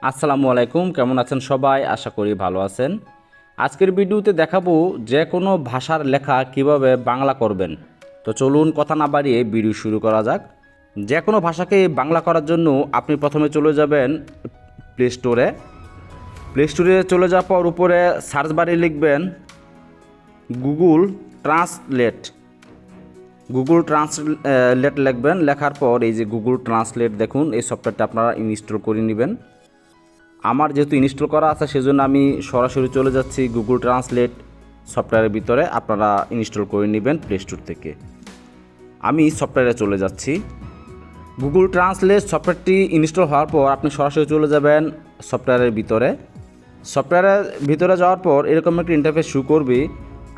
আসসালামু আলাইকুম, কেমন আছেন সবাই? আশা করি ভালো আছেন। আজকের ভিডিওতে দেখাবো যে কোনো ভাষার লেখা কিভাবে বাংলা করবেন। তো চলুন কথা না বাড়িয়ে ভিডিও শুরু করা যাক। যে কোনো ভাষাকে বাংলা করার জন্য আপনি প্রথমে চলে যাবেন প্লে স্টোরে। প্লে স্টোরে চলে যাওয়ার পর উপরে সার্চ বারে লিখবেন গুগল ট্রান্সলেট। গুগল ট্রান্সলেট লিখবেন, লেখার পর এই যে গুগল ট্রান্সলেট দেখুন, এই সফটওয়্যারটা আপনারা ইনস্টল করে নেবেন। আমার যেহেতু ইনস্টল করা আছে সেজন্য আমি সরাসরি চলে যাচ্ছি গুগল ট্রান্সলেট সফটওয়্যারের ভিতরে। আপনারা ইনস্টল করে নেবেন প্লে স্টোর থেকে। আমি সফটওয়্যারে চলে যাচ্ছি। গুগল ট্রান্সলেট সফটওয়্যারটি ইনস্টল হওয়ার পর আপনি সরাসরি চলে যাবেন সফটওয়্যারের ভিতরে। সফটওয়্যারের ভিতরে যাওয়ার পর এরকম একটা ইন্টারফেস শুরু করবে।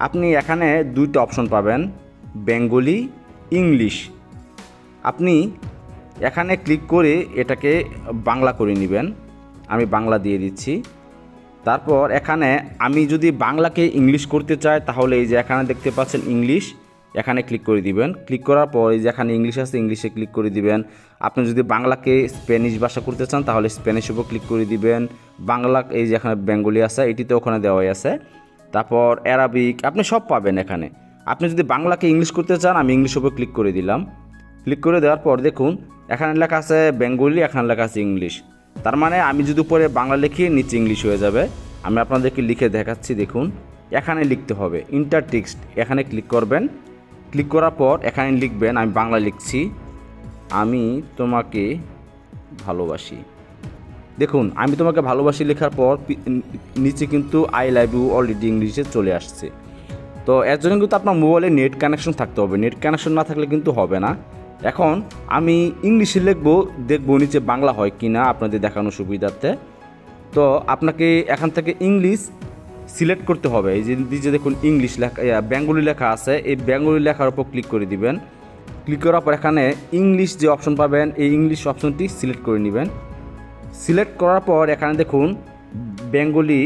আপনি এখানে দুইটা অপশন পাবেন, বেঙ্গলি, ইংলিশ। আপনি এখানে ক্লিক করে এটাকে বাংলা করে নেবেন। আমি বাংলা দিয়ে দিচ্ছি। তারপর এখানে আমি যদি বাংলাকে ইংলিশ করতে চাই তাহলে এই যে এখানে দেখতে পাচ্ছেন ইংলিশ, এখানে ক্লিক করে দিবেন। ক্লিক করার পর এই যে এখানে ইংলিশ আছে, ইংলিশে ক্লিক করে দিবেন। আপনি যদি বাংলাকে স্প্যানিশ ভাষা করতে চান তাহলে স্প্যানিশের উপর ক্লিক করে দিবেন। বাংলা এই যে এখানে বেঙ্গলি আছে, এটিতে ওখানে দেওয়াই আছে। তারপর অ্যারাবিক আপনি সব পাবেন এখানে। আপনি যদি বাংলাকে ইংলিশ করতে চান আমি ইংলিশের উপর ক্লিক করে দিলাম। ক্লিক করে দেওয়ার পর দেখুন এখানে লেখা আছে বেঙ্গলি, এখানে লেখা আছে ইংলিশ। তার মানে আমি যদি উপরে বাংলা লিখি নিচে ইংলিশ হয়ে যাবে। আমি আপনাদেরকে লিখে দেখাচ্ছি, দেখুন এখানে লিখতে হবে ইন্টার টেক্সট, এখানে ক্লিক করবেন। ক্লিক করার পর এখানে লিখবেন, আমি বাংলা লিখছি, আমি তোমাকে ভালোবাসি। দেখুন আমি তোমাকে ভালোবাসি লেখার পর নিচে কিন্তু আই লাভ ইউ অলরেডি ইংলিশে চলে আসছে। তো এর জন্য কিন্তু আপনার মোবাইলে নেট কানেকশন থাকতে হবে, নেট কানেকশন না থাকলে কিন্তু হবে না। এখন আমি ইংলিশে লিখবো, দেখবো নিচে বাংলা হয় কি না আপনাদের দেখানোর সুবিধার্থে। তো আপনাকে এখান থেকে ইংলিশ সিলেক্ট করতে হবে। এই যে দেখুন ইংলিশ লেখা, বেঙ্গলি লেখা আছে, এই বেঙ্গলি লেখার উপর ক্লিক করে দিবেন। ক্লিক করার পর এখানে ইংলিশ যে অপশন পাবেন এই ইংলিশ অপশনটি সিলেক্ট করে নেবেন। সিলেক্ট করার পর এখানে দেখুন বেঙ্গলি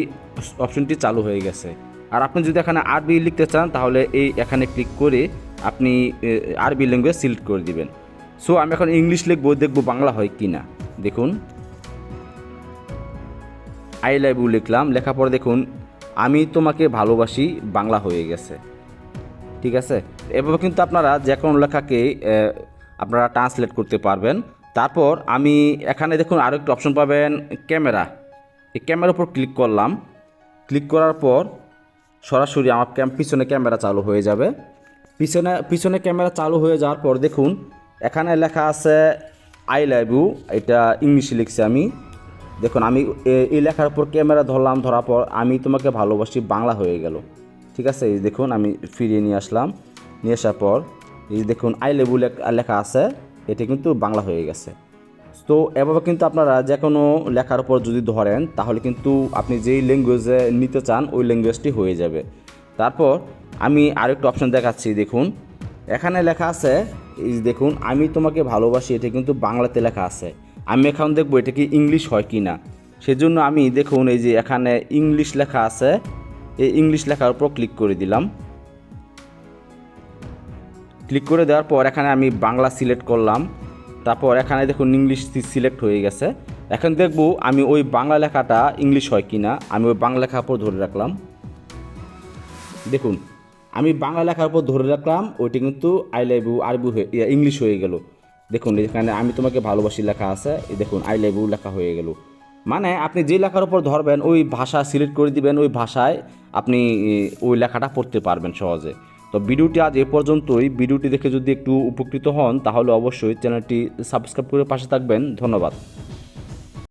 অপশনটি চালু হয়ে গেছে। আর আপনি যদি এখানে আরবি লিখতে চান তাহলে এই এখানে ক্লিক করে আপনি আরবি ল্যাঙ্গুয়েজ সিলেক্ট করে দিবেন। সো আমি এখন ইংলিশ লিখবো, দেখবো বাংলা হয় কি না। দেখুন আই লাভ ইউ লিখলাম, লেখার পর দেখুন আমি তোমাকে ভালোবাসি বাংলা হয়ে গেছে। ঠিক আছে, এভাবে কিন্তু আপনারা যে কোনো লেখাকে আপনারা ট্রান্সলেট করতে পারবেন। তারপর আমি এখানে দেখুন আরও একটা অপশন পাবেন ক্যামেরা। এই ক্যামেরার উপর ক্লিক করলাম। ক্লিক করার পর সরাসরি আমার পিছনে ক্যামেরা চালু হয়ে যাবে। পিছনে ক্যামেরা চালু হয়ে যাওয়ার পর দেখুন এখানে লেখা আছে আই লাভ ইউ, এটা ইংলিশে লিখছি আমি। দেখুন আমি এই লেখার উপর ক্যামেরা ধরলাম, ধরার পর আমি তোমাকে ভালোবাসি বাংলা হয়ে গেল। ঠিক আছে, এই দেখুন আমি ফিরিয়ে নিয়ে আসলাম। নিয়ে আসার পর এই দেখুন আই লাভ ইউ লেখা আছে, এটা কিন্তু বাংলা হয়ে গেছে। তো এভাবে কিন্তু আপনারা যে কোনো লেখার উপর যদি ধরেন তাহলে কিন্তু আপনি যেই ল্যাঙ্গুয়েজে নিতে চান ওই ল্যাঙ্গুয়েজটি হয়ে যাবে। তারপর আমি আরেকটা অপশন দেখাচ্ছি, দেখুন এখানে লেখা আছে, এই দেখুন আমি তোমাকে ভালোবাসি, এটা কিন্তু বাংলাতে লেখা আছে। আমি এখন দেখবো এটা কি ইংলিশ হয় কি না। সেজন্য আমি দেখুন এই যে এখানে ইংলিশ লেখা আছে, এই ইংলিশ লেখার উপর ক্লিক করে দিলাম। ক্লিক করে দেওয়ার পর এখানে আমি বাংলা সিলেক্ট করলাম। তারপর এখানে দেখুন ইংলিশ সিলেক্ট হয়ে গেছে। এখন দেখব আমি ওই বাংলা লেখাটা ইংলিশ হয় কি না। আমি ওই বাংলা লেখার উপর ধরে রাখলাম। দেখুন আমি বাংলা লেখার উপর ধরে রাখলাম, ওইটি কিন্তু আই লাভ ইউ আরবি হয়ে ইংলিশ হয়ে গেল। দেখুন এখানে আমি তোমাকে ভালোবাসি লেখা আছে, দেখুন আই লাভ ইউ লেখা হয়ে গেল। মানে আপনি যে লেখার উপর ধরবেন ওই ভাষা সিলেক্ট করে দিবেন, ওই ভাষায় আপনি ওই লেখাটা পড়তে পারবেন সহজে। তো ভিডিওটি আজ এ পর্যন্তই। ভিডিওটি দেখে যদি একটু উপকৃত হন তাহলে অবশ্যই চ্যানেলটি সাবস্ক্রাইব করে পাশে থাকবেন। ধন্যবাদ।